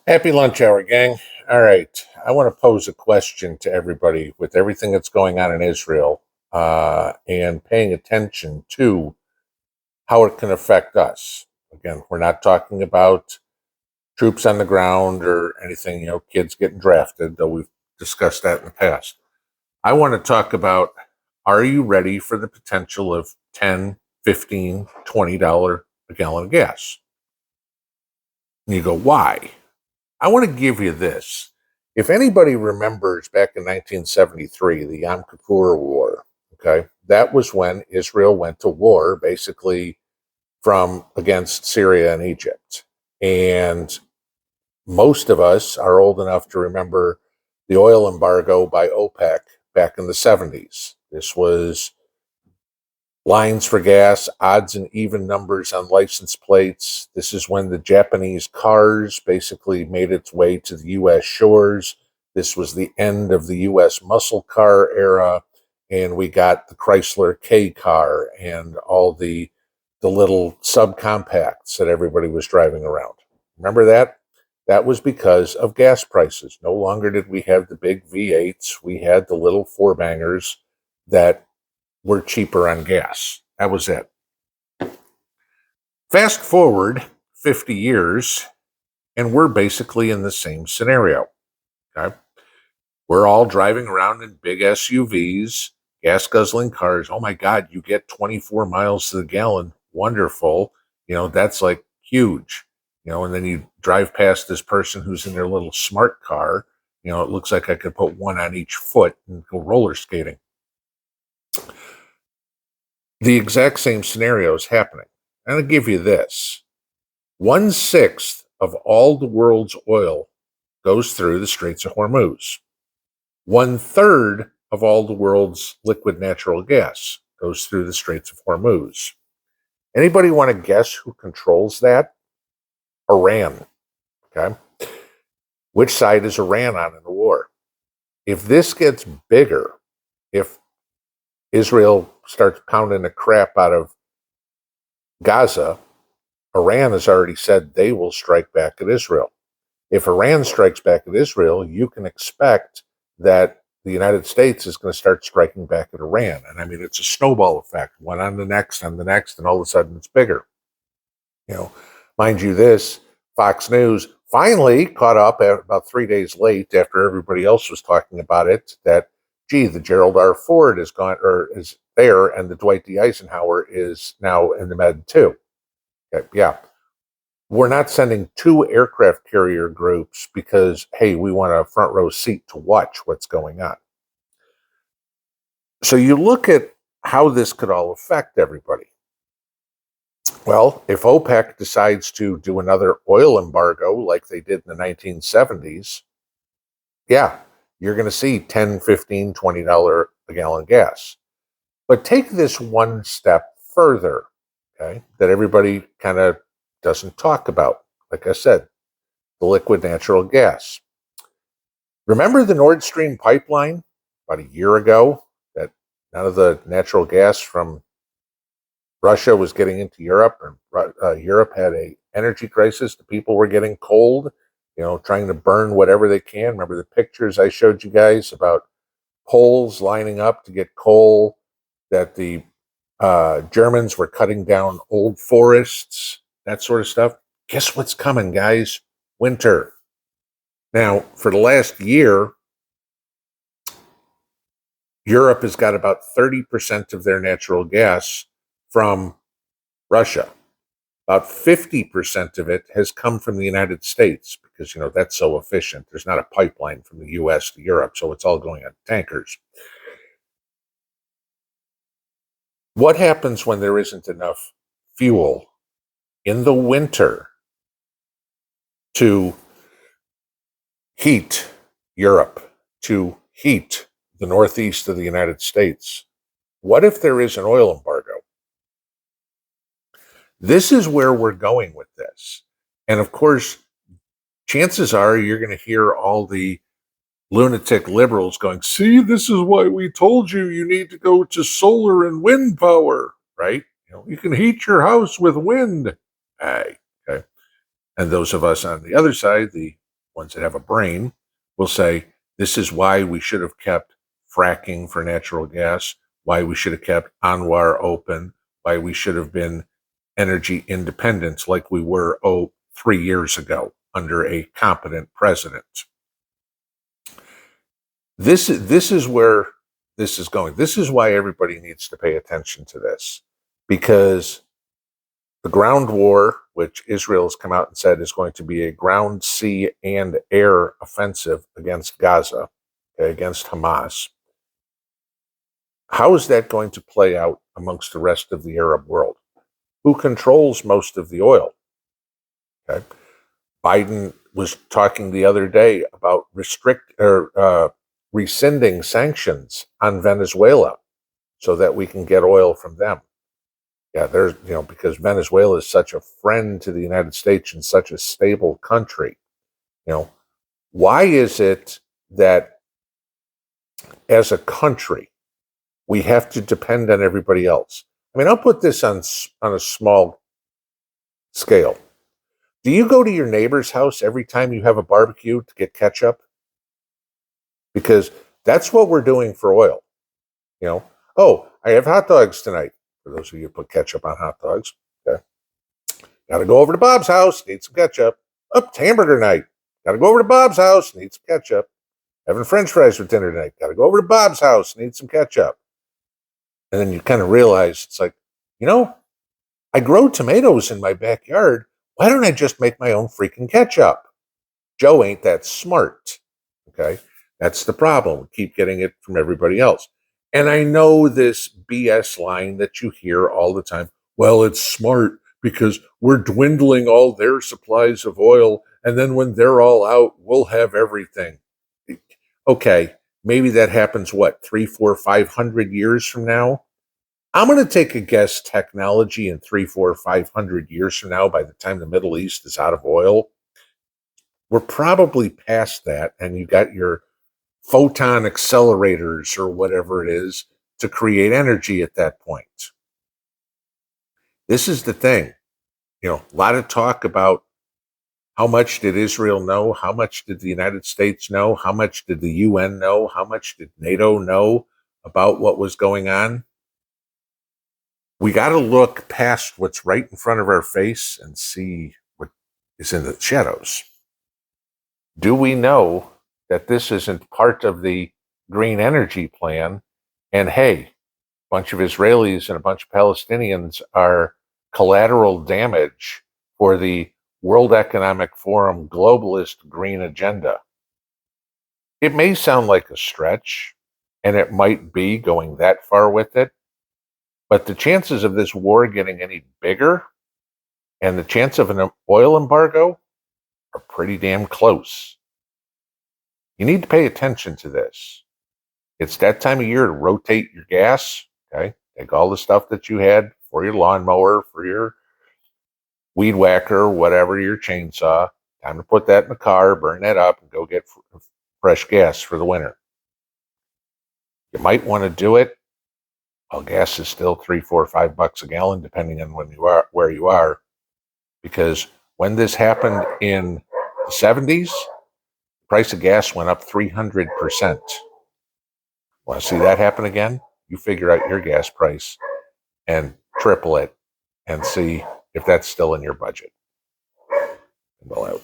Happy lunch hour, gang. All right. I want to pose a question to everybody with everything that's going on in Israel and paying attention to how it can affect us. Again, we're not talking about troops on the ground or anything, kids getting drafted, though we've discussed that in the past. I want to talk about, are you ready for the potential of $10, $15, $20 a gallon of gas? And you go, why? I want to give you this. If anybody remembers back in 1973, the Yom Kippur War, okay, that was when Israel went to war basically from against Syria and Egypt. And most of us are old enough to remember the oil embargo by OPEC back in the 70s. This was lines for gas, odds and even numbers on license plates. This is when the Japanese cars basically made its way to the U.S. shores. This was the end of the U.S. muscle car era, and we got the Chrysler K car and all the little subcompacts that everybody was driving around. Remember that? That was because of gas prices. No longer did we have the big V8s. We had the little four-bangers that were cheaper on gas. That was it. Fast forward 50 years, and we're basically in the same scenario. Okay? We're all driving around in big SUVs, gas-guzzling cars. Oh my God, you get 24 miles to the gallon. Wonderful. That's like huge. And then you drive past this person who's in their little smart car. It looks like I could put one on each foot and go roller skating. The exact same scenario is happening. And I'll give you this. 1/6 of all the world's oil goes through the Straits of Hormuz. 1/3 of all the world's liquid natural gas goes through the Straits of Hormuz. Anybody want to guess who controls that? Iran. Okay. Which side is Iran on in the war? If this gets bigger, if Israel starts pounding the crap out of Gaza, Iran has already said they will strike back at Israel. If Iran strikes back at Israel, you can expect that the United States is going to start striking back at Iran. And I mean, it's a snowball effect, one on the next, and all of a sudden it's bigger. Mind you, this Fox News finally caught up about 3 days late after everybody else was talking about it, that the Gerald R. Ford is gone or is there, and the Dwight D. Eisenhower is now in the Med too. Okay, yeah. We're not sending 2 aircraft carrier groups because, hey, we want a front row seat to watch what's going on. So you look at how this could all affect everybody. Well, if OPEC decides to do another oil embargo like they did in the 1970s, yeah, you're going to see $10, $15, $20 a gallon gas. But take this one step further, okay, that everybody kind of doesn't talk about. Like I said, the liquid natural gas. Remember the Nord Stream pipeline about a year ago, that none of the natural gas from Russia was getting into Europe, and Europe had an energy crisis. The people were getting cold, trying to burn whatever they can. Remember the pictures I showed you guys about Poles lining up to get coal, that the Germans were cutting down old forests, that sort of stuff. Guess what's coming, guys? Winter. Now, for the last year, Europe has got about 30% of their natural gas from Russia. About 50% of it has come from the United States because, that's so efficient. There's not a pipeline from the U.S. to Europe, so it's all going on tankers. What happens when there isn't enough fuel in the winter to heat Europe, to heat the northeast of the United States? What if there is an oil embargo? This is where we're going with this. And of course, chances are you're going to hear all the lunatic liberals going, see, this is why we told you need to go to solar and wind power, right? You can heat your house with wind. Okay. And those of us on the other side, the ones that have a brain, will say, this is why we should have kept fracking for natural gas, why we should have kept Anwar open, why we should have been energy independent like we were 3 years ago under a competent president. This is where this is going. This is why everybody needs to pay attention to this, because the ground war, which Israel has come out and said is going to be a ground, sea, and air offensive against Gaza, okay, against Hamas, how is that going to play out amongst the rest of the Arab world? Who controls most of the oil? Okay. Biden was talking the other day about rescinding sanctions on Venezuela so that we can get oil from them. Yeah, there's, because Venezuela is such a friend to the United States and such a stable country. Why is it that as a country we have to depend on everybody else? I mean, I'll put this on a small scale. Do you go to your neighbor's house every time you have a barbecue to get ketchup? Because that's what we're doing for oil. Oh, I have hot dogs tonight. For those of you who put ketchup on hot dogs. Okay. Got to go over to Bob's house, need some ketchup. It's hamburger night. Got to go over to Bob's house, need some ketchup. Having French fries for dinner tonight. Got to go over to Bob's house, need some ketchup. And then you kind of realize it's like, I grow tomatoes in my backyard. Why don't I just make my own freaking ketchup? Joe ain't that smart. Okay. That's the problem. We keep getting it from everybody else. And I know this BS line that you hear all the time. Well, it's smart because we're dwindling all their supplies of oil. And then when they're all out, we'll have everything. Okay. Maybe that happens, 3, 4, 500 years from now? I'm going to take a guess technology in 3, 4, 500 years from now, by the time the Middle East is out of oil, we're probably past that. And you got your photon accelerators or whatever it is to create energy at that point. This is the thing. A lot of talk about how much did Israel know? How much did the United States know? How much did the UN know? How much did NATO know about what was going on? We got to look past what's right in front of our face and see what is in the shadows. Do we know that this isn't part of the green energy plan? And hey, a bunch of Israelis and a bunch of Palestinians are collateral damage for the World Economic Forum globalist green agenda. It may sound like a stretch, and it might be going that far with it, but the chances of this war getting any bigger and the chance of an oil embargo are pretty damn close. You need to pay attention to this. It's that time of year to rotate your gas. Okay. Take all the stuff that you had for your lawnmower, for your weed whacker, whatever, your chainsaw. Time to put that in the car, burn that up, and go get fresh gas for the winter. You might want to do it while gas is still $3, $4, $5 a gallon, depending on where you are. Because when this happened in the 70s, the price of gas went up 300%. Want to see that happen again? You figure out your gas price and triple it and see if that's still in your budget. Well out.